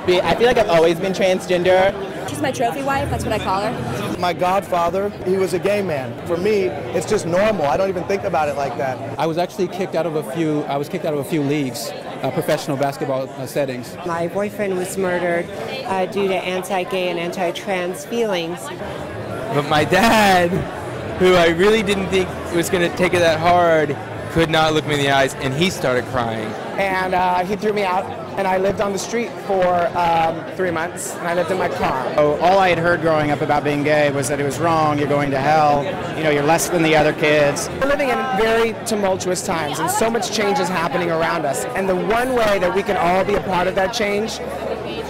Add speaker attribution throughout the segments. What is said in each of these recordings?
Speaker 1: I feel like I've always been transgender.
Speaker 2: She's my trophy wife, that's what I call her.
Speaker 3: My godfather, he was a gay man. For me, it's just normal. I don't even think about it like that.
Speaker 4: I was actually kicked out of a few leagues, professional basketball settings.
Speaker 5: My boyfriend was murdered due to anti-gay and anti-trans feelings.
Speaker 6: But my dad, who I really didn't think was going to take it that hard, could not look me in the eyes, and he started crying.
Speaker 7: And he threw me out, and I lived on the street for 3 months, and I lived in my car.
Speaker 8: All I had heard growing up about being gay was that it was wrong, you're going to hell, you know, you're less than the other kids.
Speaker 7: We're living in very tumultuous times, and so much change is happening around us. And the one way that we can all be a part of that change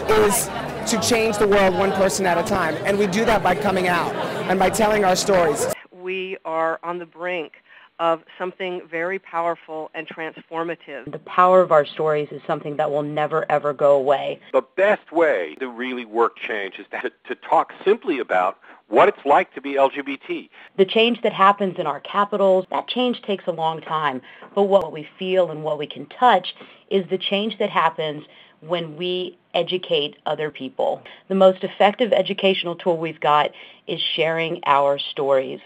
Speaker 7: is to change the world one person at a time. And we do that by coming out and by telling our stories.
Speaker 9: We are on the brink of something very powerful and transformative.
Speaker 10: The power of our stories is something that will never, ever go away.
Speaker 11: The best way to really work change is to talk simply about what it's like to be LGBT.
Speaker 10: The change that happens in our capitals, that change takes a long time. But what we feel and what we can touch is the change that happens when we educate other people. The most effective educational tool we've got is sharing our stories.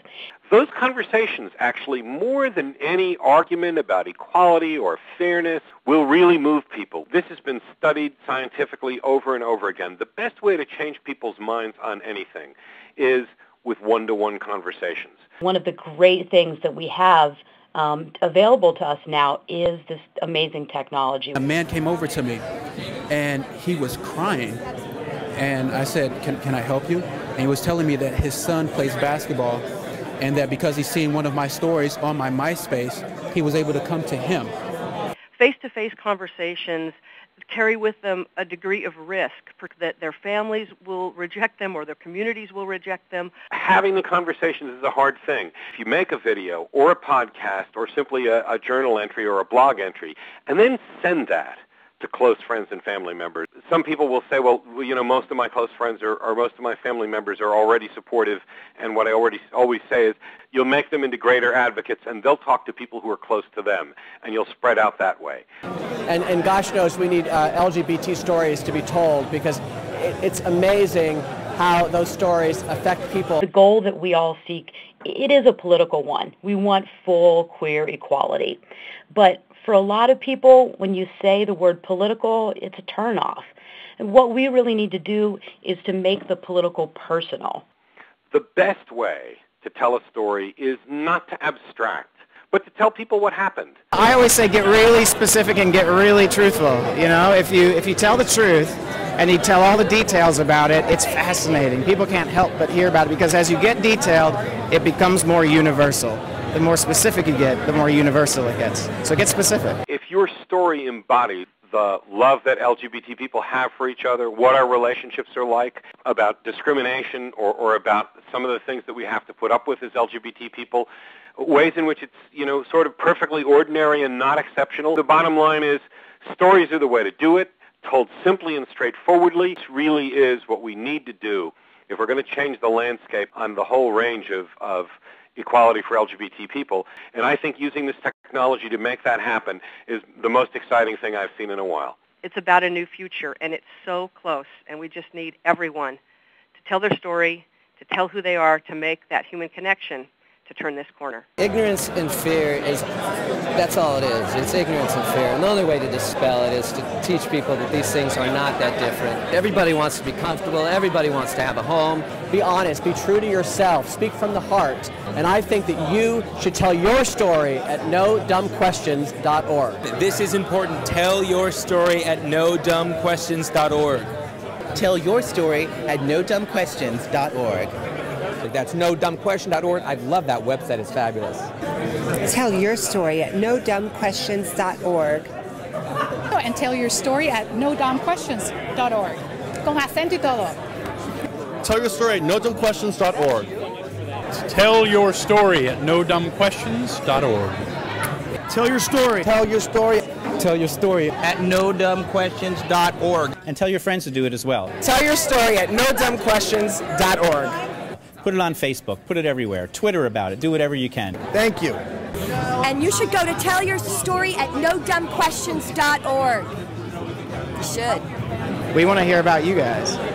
Speaker 11: Those conversations, actually, more than any argument about equality or fairness, will really move people. This has been studied scientifically over and over again. The best way to change people's minds on anything is with one-to-one conversations.
Speaker 10: One of the great things that we have available to us now is this amazing technology.
Speaker 4: A man came over to me, and he was crying. And I said, can I help you? And he was telling me that his son plays basketball, and that because he's seen one of my stories on my MySpace, he was able to come to him.
Speaker 9: Face-to-face conversations carry with them a degree of risk that their families will reject them or their communities will reject them.
Speaker 11: Having the conversations is a hard thing. If you make a video or a podcast or simply a journal entry or a blog entry and then send that to close friends and family members. Some people will say, well, you know, most of my close friends or most of my family members are already supportive, and what I always say is you'll make them into greater advocates, and they'll talk to people who are close to them, and you'll spread out that way.
Speaker 12: And gosh knows we need LGBT stories to be told, because it's amazing how those stories affect people.
Speaker 10: The goal that we all seek, it is a political one. We want full queer equality. But for a lot of people, when you say the word political, it's a turnoff. And what we really need to do is to make the political personal.
Speaker 11: The best way to tell a story is not to abstract, but to tell people what happened.
Speaker 8: I always say get really specific and get really truthful. You know, if you tell the truth and you tell all the details about it, it's fascinating. People can't help but hear about it, because as you get detailed, it becomes more universal. The more specific you get, the more universal it gets. So get specific.
Speaker 11: If your story embodies the love that LGBT people have for each other, what our relationships are like, about discrimination or about some of the things that we have to put up with as LGBT people, ways in which it's, you know, sort of perfectly ordinary and not exceptional. The bottom line is stories are the way to do it, told simply and straightforwardly. This really is what we need to do if we're going to change the landscape on the whole range of equality for LGBT people. And I think using this technology to make that happen is the most exciting thing I've seen in a while.
Speaker 9: It's about a new future, and it's so close, and we just need everyone to tell their story, to tell who they are, to make that human connection, to turn this corner.
Speaker 12: Ignorance and fear that's all it is. It's ignorance and fear. And the only way to dispel it is to teach people that these things are not that different. Everybody wants to be comfortable. Everybody wants to have a home. Be honest. Be true to yourself. Speak from the heart. And I think that you should tell your story at nodumbquestions.org.
Speaker 6: This is important. Tell your story at nodumbquestions.org.
Speaker 1: Tell your story at nodumbquestions.org.
Speaker 12: That's nodumbquestion.org. I love that website. It's fabulous.
Speaker 5: Tell your story at nodumbquestions.org.
Speaker 2: And tell your story at nodumbquestions.org. Con acento y todo.
Speaker 3: Tell your story at nodumbquestions.org.
Speaker 13: Tell your story at nodumbquestions.org.
Speaker 3: Tell your story. Tell your story.
Speaker 12: Tell your story
Speaker 6: At nodumbquestions.org.
Speaker 8: And tell your friends to do it as well.
Speaker 7: Tell your story at nodumbquestions.org.
Speaker 8: Put it on Facebook. Put it everywhere. Twitter about it. Do whatever you can.
Speaker 3: Thank you.
Speaker 2: And you should go to tellyourstory at nodumbquestions.org.
Speaker 14: You should.
Speaker 8: We want to hear about you guys.